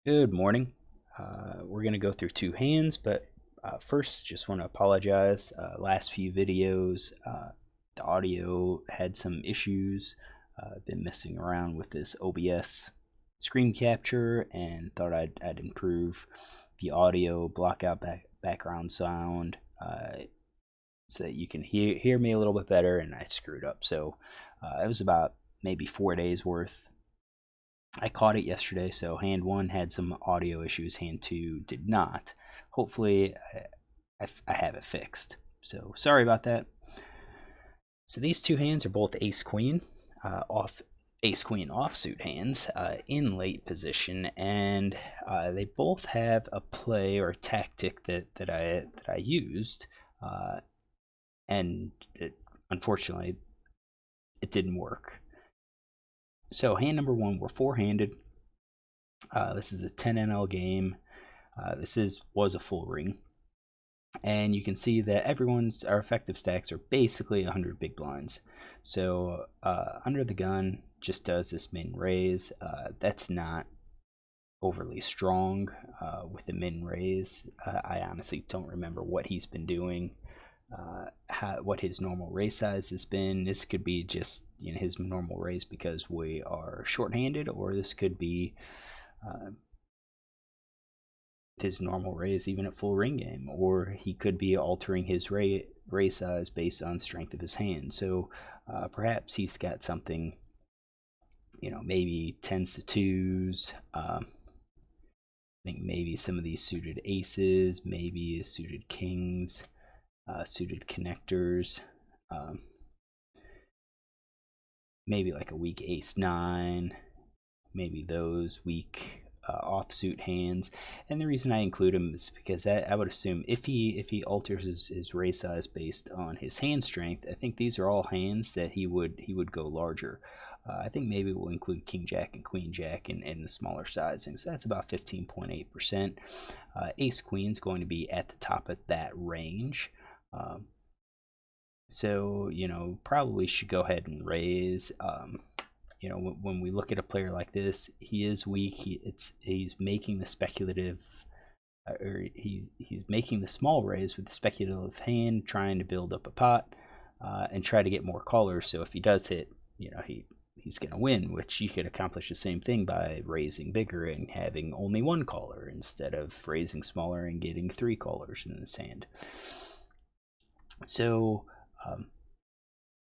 Good morning. We're going to go through two hands, but first, just want to apologize. Last few videos, the audio had some issues. I've been messing around with this OBS screen capture and thought I'd improve the audio, block out background sound so that you can hear me a little bit better, and I screwed up. So it was about maybe 4 days worth. I caught it yesterday, so hand one had some audio issues, hand two did not. Hopefully, I have it fixed. So sorry about that. So these two hands are both ace queen, ace queen offsuit hands in late position, and they both have a play or a tactic that I used, and unfortunately it didn't work. So hand number one, we're four-handed. This is a 10 NL game. This was a full ring, and you can see that our effective stacks are basically 100 big blinds. So under the gun just does this min raise. That's not overly strong with the min raise. I honestly don't remember what he's been doing. What his normal raise size has been. This could be just his normal raise because we are shorthanded, or this could be his normal raise even at full ring game, or he could be altering his raise size based on strength of his hand. So perhaps he's got something, maybe tens to twos. I think maybe some of these suited aces, maybe suited kings, suited connectors, maybe like a weak ace nine, maybe those weak offsuit hands. And the reason I include him is because I would assume if he alters his raise size based on his hand strength, I think these are all hands that he would go larger. I think maybe we'll include king jack and queen jack in the smaller sizing. So that's about 15.8%. Ace queen is going to be at the top of that range. So probably should go ahead and raise. When we look at a player like this, he is weak. He's making the speculative, or he's making the small raise with the speculative hand, trying to build up a pot and try to get more callers. So if he does hit, he's going to win, which you could accomplish the same thing by raising bigger and having only one caller instead of raising smaller and getting three callers in this hand. So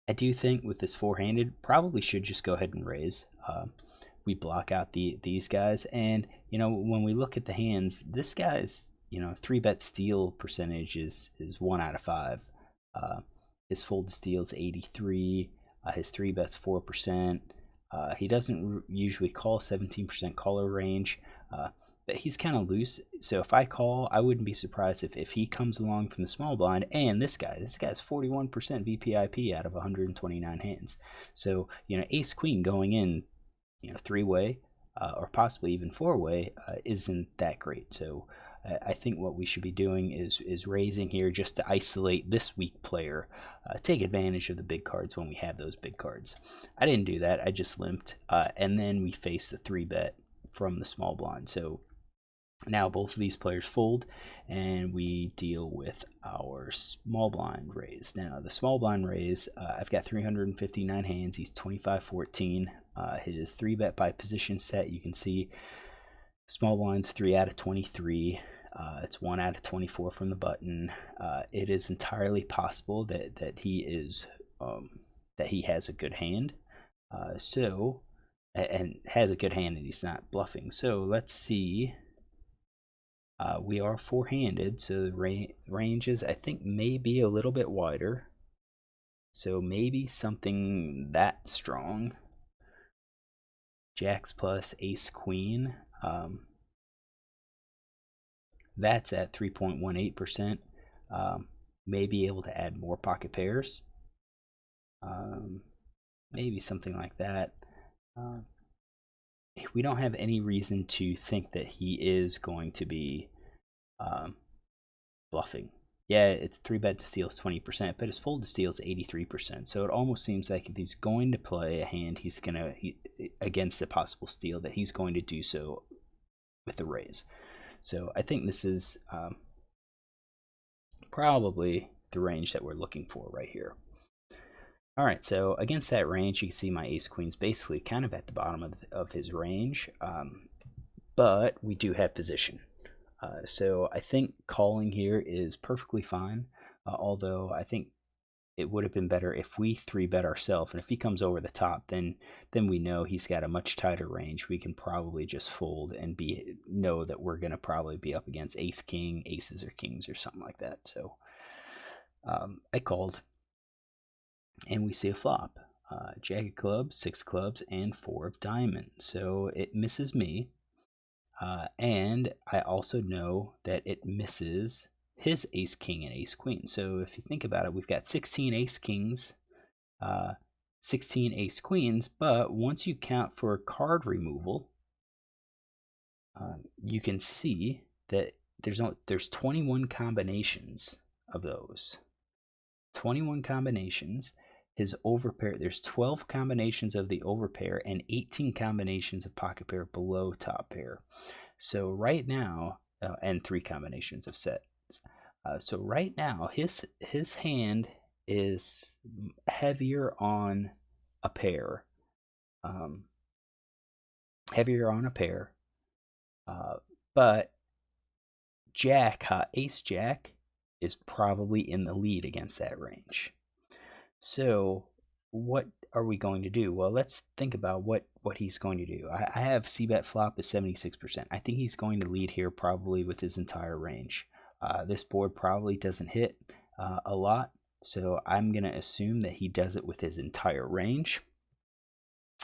I do think with this four-handed, probably should just go ahead and raise. We block out these guys, and when we look at the hands, this guy's 3-bet steal percentage is 1 out of 5. His fold to steal is 83. His 3-bet's 4%. He doesn't usually call 17% caller range. But he's kind of loose. So if I call, I wouldn't be surprised if he comes along from the small blind. And this guy's 41% VPIP out of 129 hands. So ace queen going in, three-way or possibly even four-way isn't that great. So I think what we should be doing is raising here just to isolate this weak player, take advantage of the big cards when we have those big cards. I didn't do that. I just limped, and then we face the 3-bet from the small blind. So now both of these players fold, and we deal with our small blind raise. Now the small blind raise, I've got 359 hands. He's 25-14. His 3-bet by position set, you can see small blind's 3 out of 23. It's 1 out of 24 from the button. It is entirely possible that he has a good hand. And has a good hand, and he's not bluffing. So let's see. We are four-handed, so the ranges I think may be a little bit wider. So maybe something that strong. Jacks plus ace queen. That's at 3.18%. May be able to add more pocket pairs. Maybe something like that. We don't have any reason to think that he is going to be bluffing. Yeah, it's 3-bet to steal is 20%, but his fold to steal is 83%. So it almost seems like if he's going to play a hand, against a possible steal, that he's going to do so with the raise. So I think this is probably the range that we're looking for right here. All right, so against that range, you can see my ace queen's basically kind of at the bottom of his range, but we do have position. So I think calling here is perfectly fine, although I think it would have been better if we 3-bet ourselves, and if he comes over the top, then we know he's got a much tighter range. We can probably just fold and know that we're going to probably be up against ace king, aces or kings or something like that. So I called, and we see a flop. Jack of clubs, 6 clubs, and 4 of diamonds. So it misses me, and I also know that it misses his ace king and ace queen. So if you think about it, we've got 16 ace kings, 16 ace queens, but once you count for card removal, you can see that there's 21 combinations of those. 21 combinations. His overpair, there's 12 combinations of the overpair and 18 combinations of pocket pair below top pair. So right now, and 3 combinations of sets. So right now, his hand is heavier on a pair. Heavier on a pair. But ace jack is probably in the lead against that range. So what are we going to do? Well, let's think about what he's going to do. I have c-bet flop is 76%. I think he's going to lead here probably with his entire range. This board probably doesn't hit a lot, so I'm going to assume that he does it with his entire range.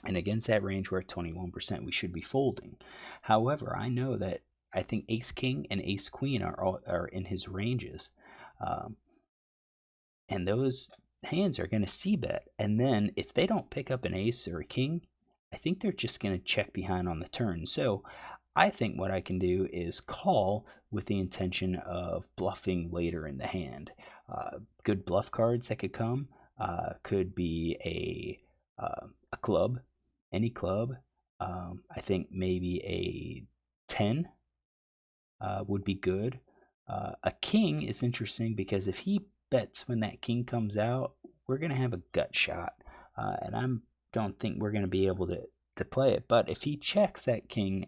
And against that range, we're at 21%. We should be folding. However, I know that I think ace king and ace queen are in his ranges, and those hands are going to c-bet. And then if they don't pick up an ace or a king, I think they're just going to check behind on the turn. So I think what I can do is call with the intention of bluffing later in the hand. Good bluff cards that could come could be a club, any club. I think maybe a 10 would be good. A king is interesting because if he bets when that king comes out, we're going to have a gut shot, and I don't think we're going to be able to play it. But if he checks that king,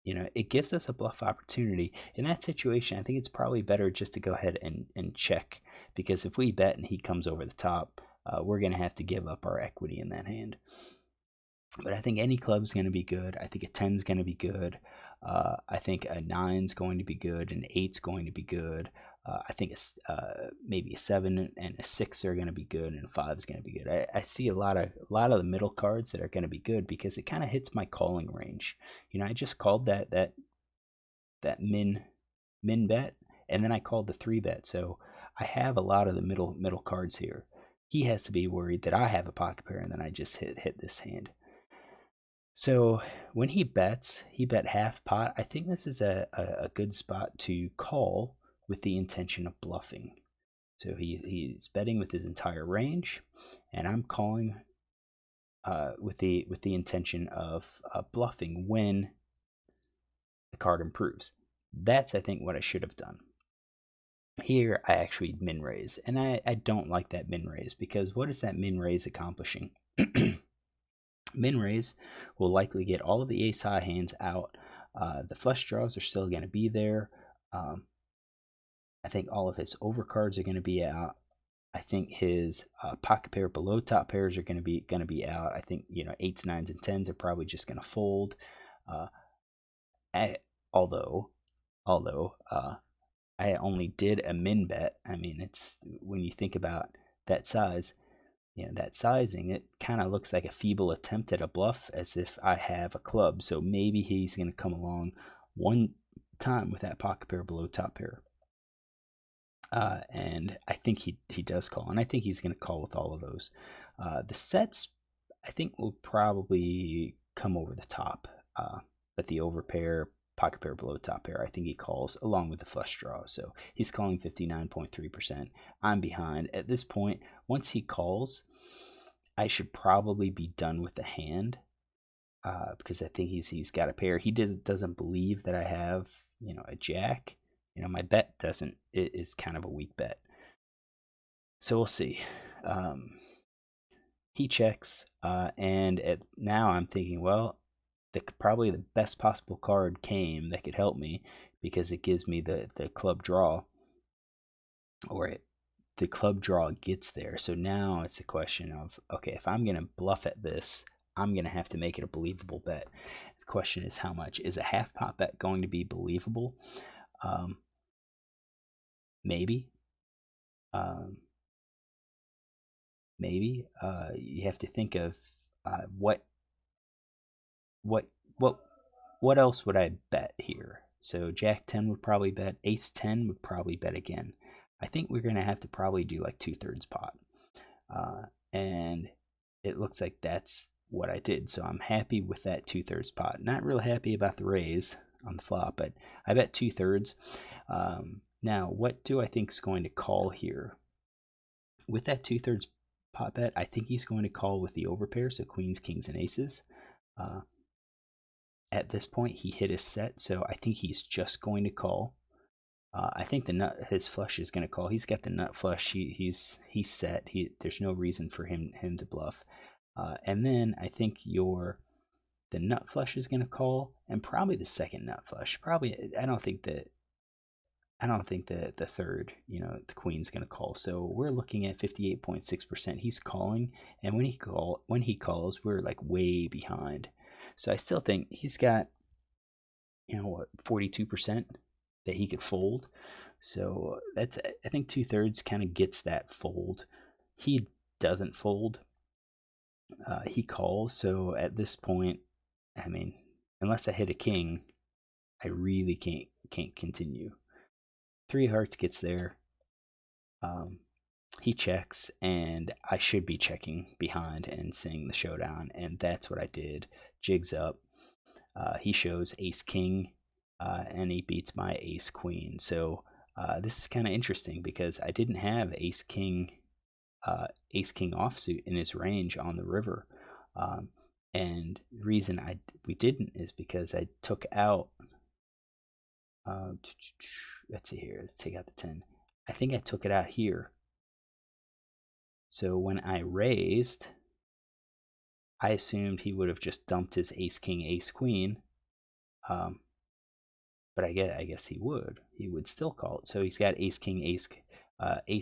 it gives us a bluff opportunity. In that situation, I think it's probably better just to go ahead and check, because if we bet and he comes over the top, we're going to have to give up our equity in that hand. But I think any club's going to be good. I think a 10's going to be good. I think a 9's going to be good. An 8's going to be good. I think maybe a 7 and a 6 are going to be good, and a 5 is going to be good. I see a lot of the middle cards that are going to be good because it kind of hits my calling range. I just called that min bet, and then I called the 3-bet. So I have a lot of the middle cards here. He has to be worried that I have a pocket pair, and then I just hit this hand. So when he bet half pot. I think this is a good spot to call with the intention of bluffing. So he's betting with his entire range, and I'm calling with the intention of bluffing when the card improves. That's, I think, what I should have done. Here I actually min raise, and I don't like that min raise, because what is that min raise accomplishing? Min raise will likely get all of the ace high hands out. The flush draws are still going to be there. I think all of his overcards are going to be out. I think his pocket pair below top pairs are going to be out. I think 8s, 9s, and 10s are probably just going to fold. Although I only did a min bet. I mean, it's, when you think about that size, that sizing, it kind of looks like a feeble attempt at a bluff, as if I have a club. So maybe he's going to come along one time with that pocket pair below top pair. And I think he does call, and I think he's going to call with all of those. The sets, I think, will probably come over the top, but the overpair, pocket pair below top pair, I think he calls along with the flush draw. So he's calling 59.3%. I'm behind. At this point, once he calls, I should probably be done with the hand. because I think he's got a pair. He doesn't believe that I have, a jack. My bet doesn't. It is kind of a weak bet. So we'll see. He checks, and now I'm thinking, well, probably the best possible card came that could help me because it gives me the club draw, or the club draw gets there. So now it's a question of, okay, if I'm going to bluff at this, I'm going to have to make it a believable bet. The question is how much. Is a half pot bet going to be believable? Maybe. Maybe. You have to think of what else would I bet here? So Jack 10 would probably bet. Ace 10 would probably bet again. I think we're going to have to probably do like 2/3 pot. And it looks like that's what I did. So I'm happy with that 2/3 pot. Not real happy about the raise on the flop, but I bet 2/3. Now, what do I think is going to call here? With that 2/3 pot bet, I think he's going to call with the overpair, so queens, kings, and aces. At this point, he hit his set, so I think he's just going to call. I think his flush is going to call. He's got the nut flush. He's set. There's no reason for him to bluff. And then I think the nut flush is going to call, and probably the second nut flush. Probably I don't think the third, the queen's going to call. So we're looking at 58.6%. He's calling, and when he calls, we're like way behind. So I still think he's got 42% that he could fold. So that's, I think 2/3 kind of gets that fold. He doesn't fold. He calls. So at this point, I mean, unless I hit a king, I really can't continue. 3 hearts gets there. He checks, and I should be checking behind and seeing the showdown, and that's what I did. Jigs up. He shows ace king, and he beats my ace queen. So this is kind of interesting because I didn't have ace king offsuit in his range on the river, and the reason we didn't is because I took out. Let's see here. Let's take out the 10. I think I took it out here. So when I raised, I assumed he would have just dumped his ace king, ace queen. But I guess he would. He would still call it. So he's got ace king, ace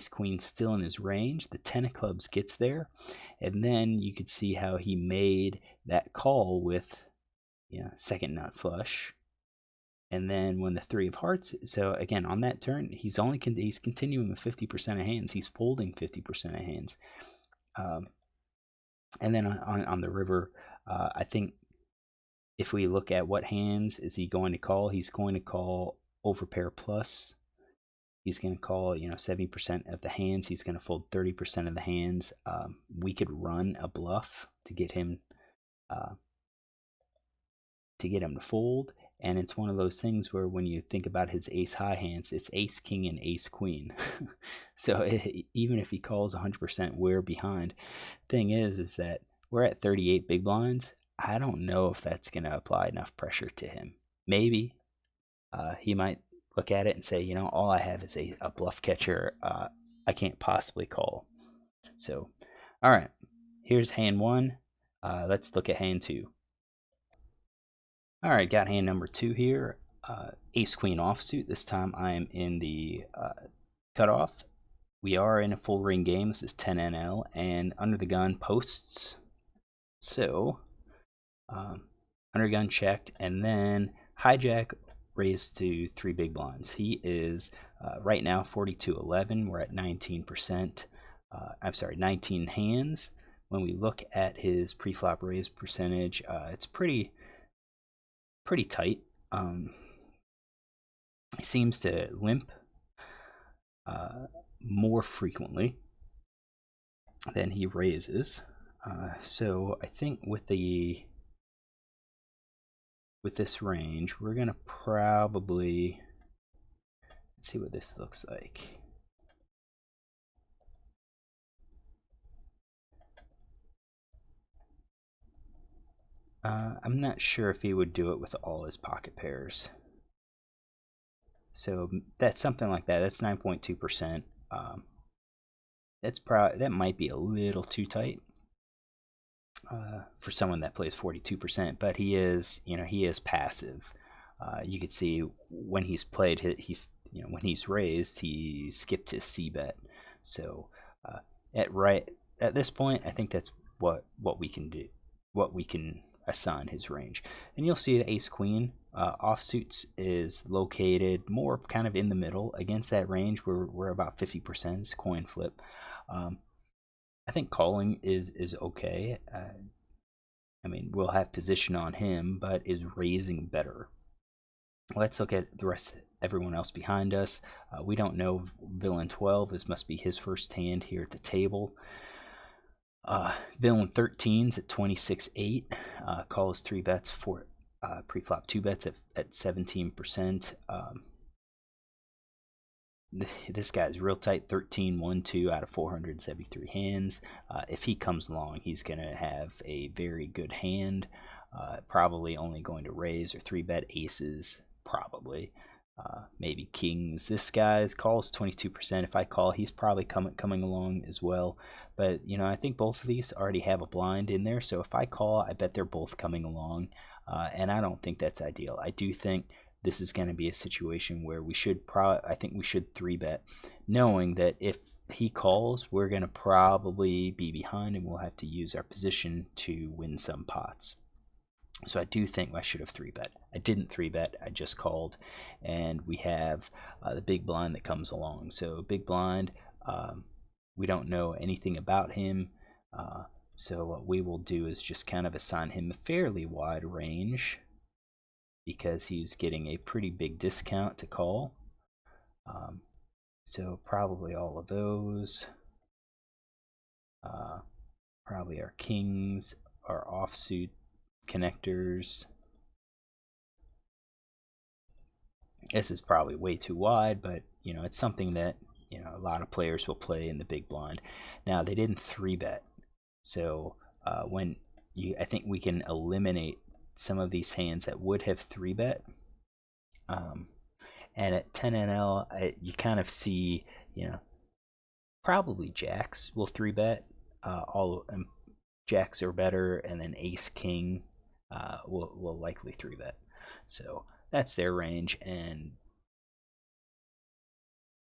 queen still in his range. The 10 of clubs gets there, and then you could see how he made that call with, second nut flush. And then when the 3 of hearts, so again on that turn, he's continuing with 50% of hands. He's folding 50% of hands. And then on the river, I think if we look at what hands is he going to call, he's going to call overpair plus. He's going to call 70% of the hands. He's going to fold 30% of the hands. We could run a bluff to get him to fold. And it's one of those things where when you think about his ace high hands, it's ace king and ace queen. So even if he calls 100%, we're behind. Thing is that we're at 38 big blinds. I don't know if that's going to apply enough pressure to him. Maybe he might look at it and say, all I have is a bluff catcher. I can't possibly call. So, all right, here's hand 1. Let's look at hand 2. All right, got hand number 2 here. Ace queen offsuit. This time I am in the cutoff. We are in a full ring game. This is 10 NL and under the gun posts. So under gun checked, and then hijack raised to 3 big blinds. He is right now 42-11. We're at 19%. I'm sorry, 19 hands. When we look at his pre-flop raise percentage, it's pretty tight. He seems to limp more frequently than he raises. So I think with this range, we're gonna probably, let's see what this looks like. I'm not sure if he would do it with all his pocket pairs. So that's something like that. That's 9.2%. That might be a little too tight for someone that plays 42%, but he is passive. You could see when he's played, when he's raised, he skipped his C bet. So at this point, I think that's what we can do, what we can assign his range. And you'll see the ace queen offsuits is located more kind of in the middle against that range. We're about 50%. It's coin flip. I think calling is okay. I mean, we'll have position on him, but is raising better. Let's look at the rest, everyone else behind us. We don't know villain 12. This must be his first hand here at the table. Villain 13's at 26.8. Calls 3 bets for pre-flop 2 bets at 17%. This guy's real tight, 13-1-2 out of 473 hands. If he comes along, he's going to have a very good hand. Probably only going to raise or 3-bet aces, probably. Maybe kings. This guy's calls 22%. If I call, he's probably coming along as well. But, I think both of these already have a blind in there. So if I call, I bet they're both coming along. And I don't think that's ideal. I do think this is going to be a situation where I think we should 3-bet, knowing that if he calls, we're going to probably be behind and we'll have to use our position to win some pots. So I do think I should have 3-bet. I didn't 3-bet, I just called, and we have the big blind that comes along. So big blind, we don't know anything about him, so what we will do is just kind of assign him a fairly wide range, because he's getting a pretty big discount to call. So probably all of those. Probably our kings, our offsuit connectors. This is probably way too wide, but it's something that a lot of players will play in the big blind. Now they didn't 3-bet, so I think we can eliminate some of these hands that would have 3-bet. And at 10 NL, you kind of see, probably jacks will 3-bet. All jacks are better, and then ace king will likely 3-bet. So that's their range, and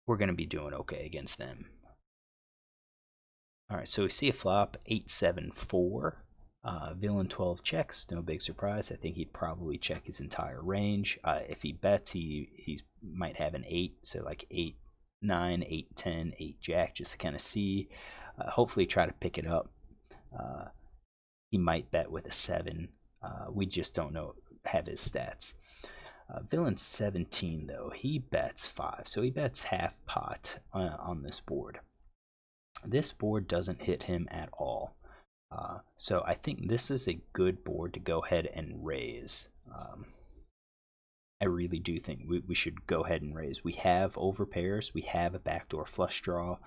we're going to be doing okay against them. All right, so we see a flop 8-7-4. Villain 12 checks, no big surprise. I think he'd probably check his entire range. If he bets, he might have an 8, so like 8, 9, 8, 10, 8 jack, just to kind of see. Hopefully try to pick it up. He might bet with a 7. We just don't have his stats. Villain 17, though, he bets 5, so he bets half pot on this board. This board doesn't hit him at all. So I think this is a good board to go ahead and raise. I really do think we should go ahead and raise. We have overpairs, we have a backdoor flush draw,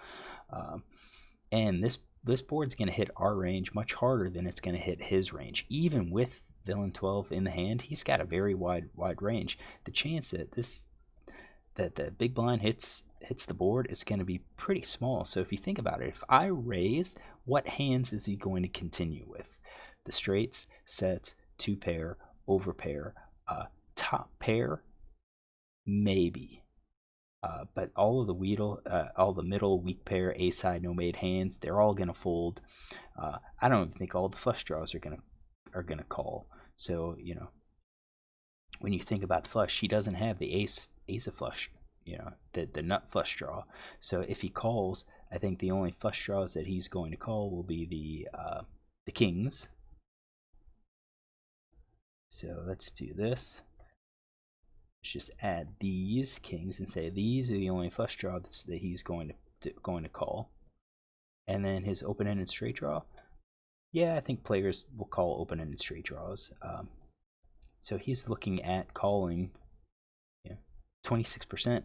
and this board's going to hit our range much harder than it's going to hit his range. Even with villain 12 in the hand, he's got a very wide range. The chance that the big blind hits the board is going to be pretty small. So if you think about it, if I raise, what hands is he going to continue with? The straights, sets, 2-pair, overpair, top pair, maybe. But all of the all the middle weak pair, a side, no made hands, they're all going to fold. I don't even think all the flush draws are gonna call. So when you think about the flush, he doesn't have the ace of flush, the nut flush draw. So if he calls, I think the only flush draws that he's going to call will be the kings. So let's do this. Let's just add these kings and say these are the only flush draws that he's going to call. And then his open-ended straight draw. Yeah, I think players will call open-ended straight draws. So he's looking at calling 26%.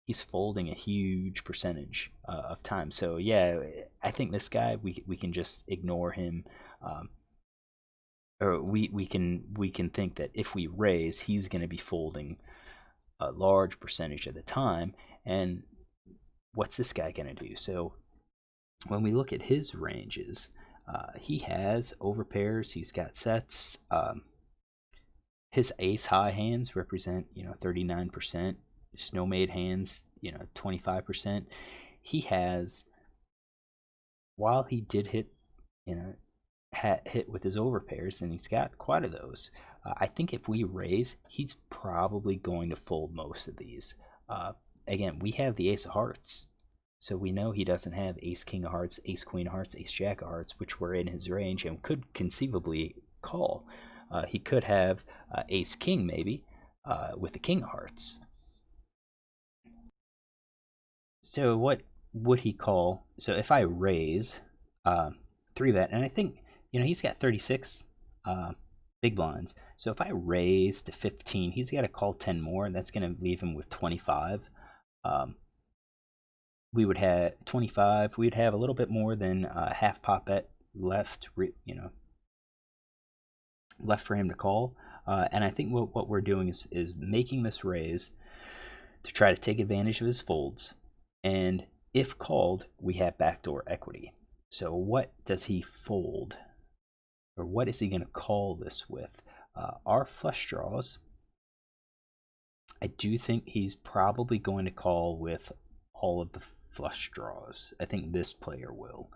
He's folding a huge percentage of time. So yeah, I think this guy, we can just ignore him. or we can think that if we raise, he's going to be folding a large percentage of the time. And what's this guy going to do? So when we look at his ranges, he has overpairs, he's got sets. His ace high hands represent 39%. Snow made hands 25%. He has, while he did hit hit with his overpairs, and he's got quite of those. I think if we raise, he's probably going to fold most of these. Again, we have the ace of hearts, so we know he doesn't have ace king of hearts, ace queen of hearts, ace jack of hearts, which were in his range and could conceivably call. He could have ace king maybe with the king of hearts. So what would he call? So if I raise, 3-bet, and I think he's got 36 big blinds. So if I raise to 15, he's got to call 10 more, and that's going to leave him with 25. We would have 25. We'd have a little bit more than half pot bet left, left for him to call. And I think what we're doing is making this raise to try to take advantage of his folds. And if called, we have backdoor equity. So what does he fold? Or what is he going to call this with? Our flush draws, I do think he's probably going to call with all of the flush draws. I think this player will.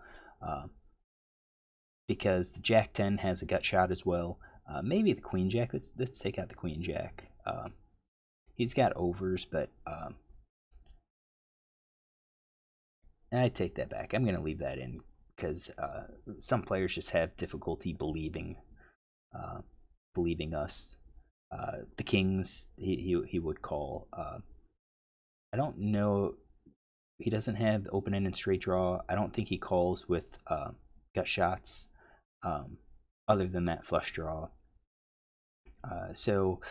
Because the Jack 10 has a gut shot as well. Maybe the Queen Jack. Let's take out the Queen Jack. He's got overs, but I take that back. I'm going to leave that in because some players just have difficulty believing us. The Kings, he would call. I don't know. He doesn't have open-end and straight draw. I don't think he calls with gut shots other than that flush draw. So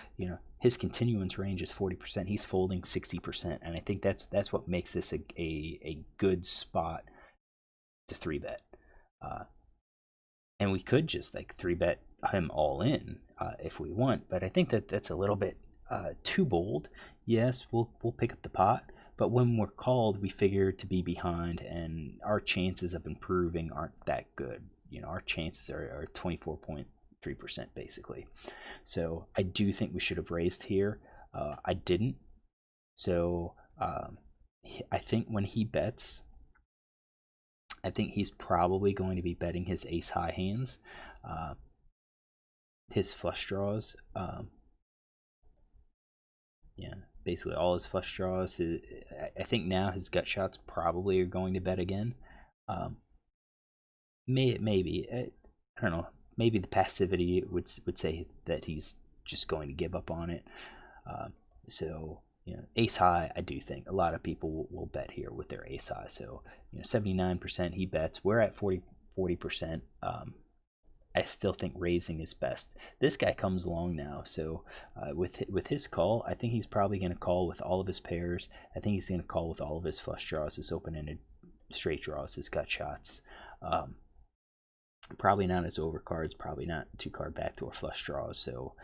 his continuance range is 40%. He's folding 60%, and I think that's what makes this a good spot to 3-bet. And we could just 3-bet him all in if we want, but I think that's a little bit too bold. Yes, we'll pick up the pot, but when we're called, we figure to be behind, and our chances of improving aren't that good. Our chances are 24.3% basically. So I do think we should have raised here. I didn't. So I think when he bets, I think he's probably going to be betting his ace high hands, his flush draws. Yeah, basically all his flush draws. I think now his gut shots probably are going to bet again. Maybe I don't know. Maybe the passivity would say that he's just going to give up on it. So ace high, I do think a lot of people will bet here with their ace high. So 79% he bets. We're at 40%. I still think raising is best. This guy comes along now, so with his call, I think he's probably going to call with all of his pairs. I think he's going to call with all of his flush draws, his open-ended straight draws, his gut shots. Probably not his overcards, probably not 2-card backdoor flush draws. So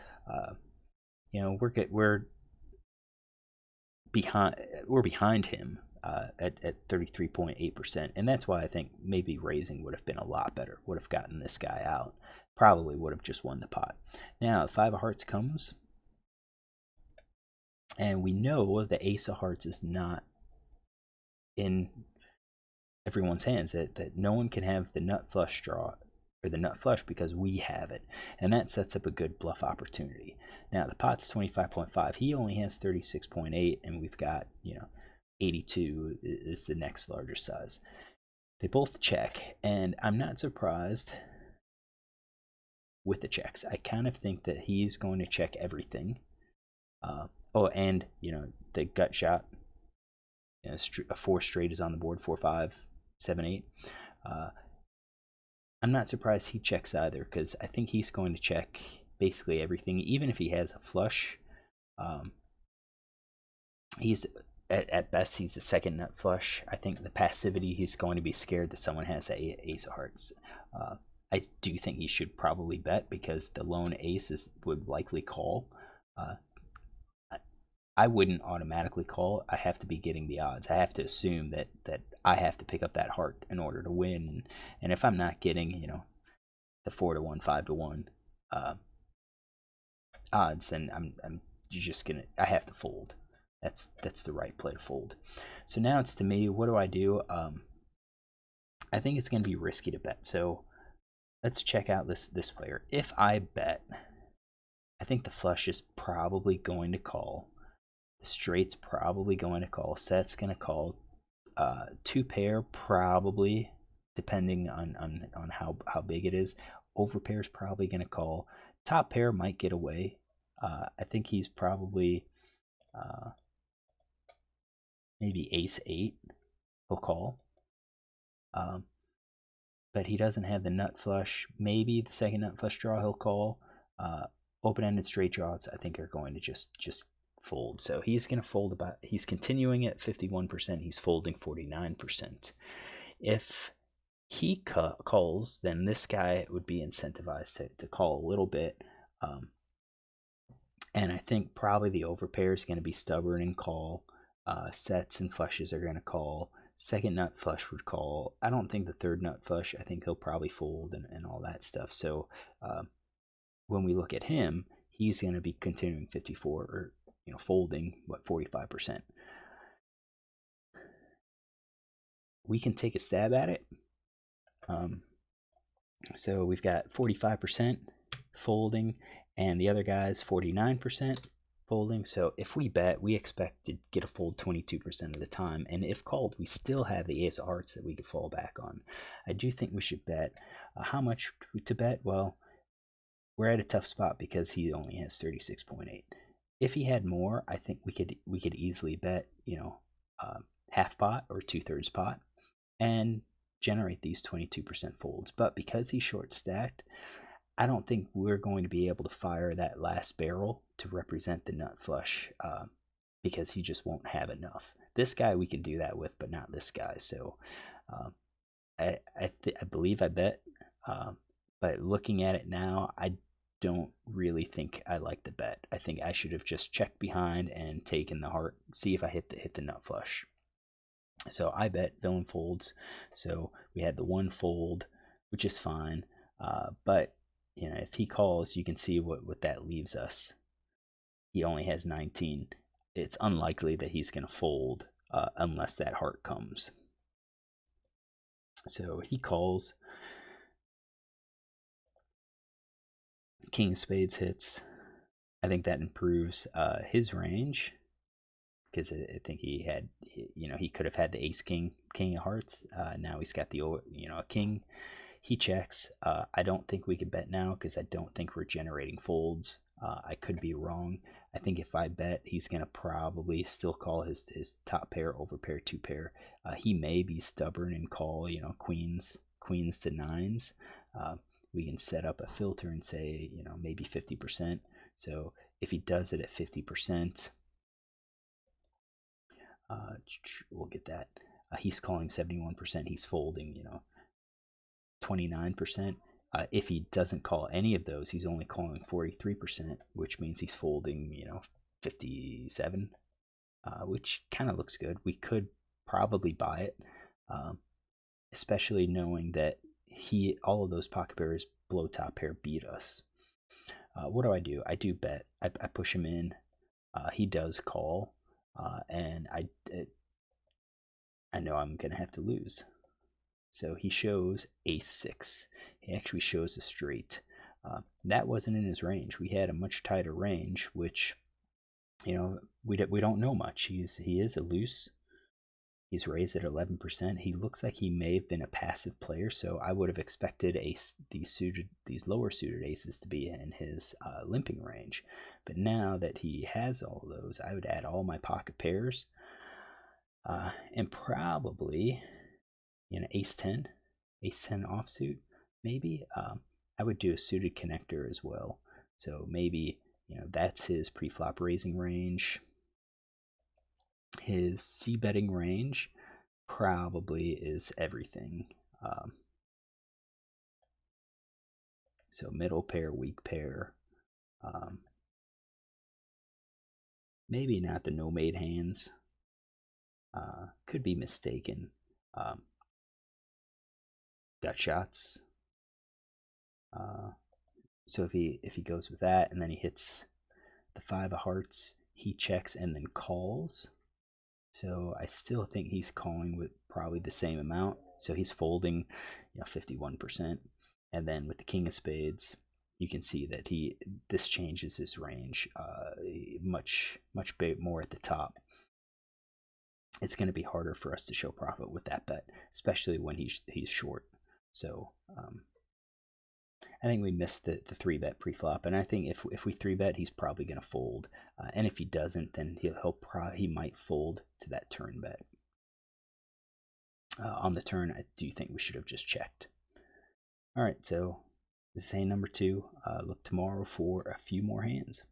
we're behind him at 33.8%, and that's why I think maybe raising would have been a lot better. Would have gotten this guy out. Probably would have just won the pot. Now 5 of hearts comes, and we know the ace of hearts is not in everyone's hands. That no one can have the nut flush draw or the nut flush because we have it, and that sets up a good bluff opportunity. Now the pot's 25.5. He only has 36.8, and we've got 82 is the next larger size. They both check, and I'm not surprised with the checks. I kind of think that he's going to check everything. And the gut shot. A 4 straight is on the board. 4, 5, 7, 8. I'm not surprised he checks either, because I think he's going to check basically everything, even if he has a flush. He's at best he's the second nut flush. I think the passivity, he's going to be scared that someone has a ace of hearts. I do think he should probably bet because the lone ace would likely call. Uh, I wouldn't automatically call. I have to be getting the odds. I have to assume that I have to pick up that heart in order to win. And if I'm not getting, the 4-1, 5-1 uh, odds, then I'm you're just gonna. I have to fold. That's the right play to fold. So now it's to me. What do I do? I think it's gonna be risky to bet. So let's check out this player. If I bet, I think the flush is probably going to call. The straight's probably going to call. Set's going to call. Two pair probably, depending on how big it is. Over pair is probably going to call. Top pair might get away. I think he's probably maybe ace 8 he'll call. But he doesn't have the nut flush. Maybe the second nut flush draw he'll call. Open-ended straight draws I think are going to just fold. So he's going to fold about. He's continuing at 51%. He's folding 49%. If he calls, then this guy would be incentivized to call a little bit. And I think probably the overpair is going to be stubborn and call. Sets and flushes are going to call. Second nut flush would call. I don't think the third nut flush. I think he'll probably fold and all that stuff. So when we look at him, he's going to be continuing 54 or folding 45%. We can take a stab at it. So we've got 45% folding, and the other guy's 49% folding. So if we bet, we expect to get a fold 22% of the time, and if called, we still have the ace of hearts that we could fall back on. I do think we should bet. How much to bet? Well, we're at a tough spot because he only has 36.8. If he had more, I think we could easily bet half pot or 2/3 pot and generate these 22% folds. But because he's short stacked, I don't think we're going to be able to fire that last barrel to represent the nut flush because he just won't have enough. This guy we can do that with, but not this guy. So I believe I bet, but looking at it now, I don't really think I like the bet. I think I should have just checked behind and taken the heart, see if I hit the nut flush. So I bet villain folds. So we had the one fold, which is fine. But if he calls, you can see what that leaves us. He only has 19. It's unlikely that he's going to fold unless that heart comes. So he calls. King of spades hits. I think that improves his range because I think he had, he could have had the ace king of hearts. Now he's got the a king. He checks. I don't think we could bet now because I don't think we're generating folds. I could be wrong. I think if I bet, he's gonna probably still call his top pair, over pair, two pair. He may be stubborn and call queens to nines. We can set up a filter and say maybe 50%. So if he does it at 50%, we'll get that. He's calling 71%. He's folding 29%. If he doesn't call any of those, he's only calling 43%, which means he's folding 57, which kind of looks good. We could probably buy it, especially knowing that all of those pocket pairs below top pair beat us. What do? I do bet. I push him in. He does call, and I know I'm gonna have to lose. So he shows ace 6. He actually shows a straight. That wasn't in his range. We had a much tighter range, which we don't know much. He is a loose. He's raised at 11%. He looks like he may have been a passive player, so I would have expected these lower suited aces to be in his limping range. But now that he has all of those, I would add all my pocket pairs, and probably ace 10 offsuit maybe. I would do a suited connector as well, so maybe that's his pre-flop raising range. His c-betting range probably is everything. So middle pair, weak pair. Maybe not the no-made hands. Could be mistaken. Got shots. So if he goes with that and then he hits the 5 of hearts, he checks and then calls. So I still think he's calling with probably the same amount. So he's folding, 51%. And then with the king of spades, you can see that this changes his range much more at the top. It's going to be harder for us to show profit with that bet, especially when he's short. So I think we missed the 3-bet pre-flop, and I think if we 3-bet, he's probably going to fold. And if he doesn't, then he might fold to that turn bet. On the turn, I do think we should have just checked. All right, so this is hand number 2. Look tomorrow for a few more hands.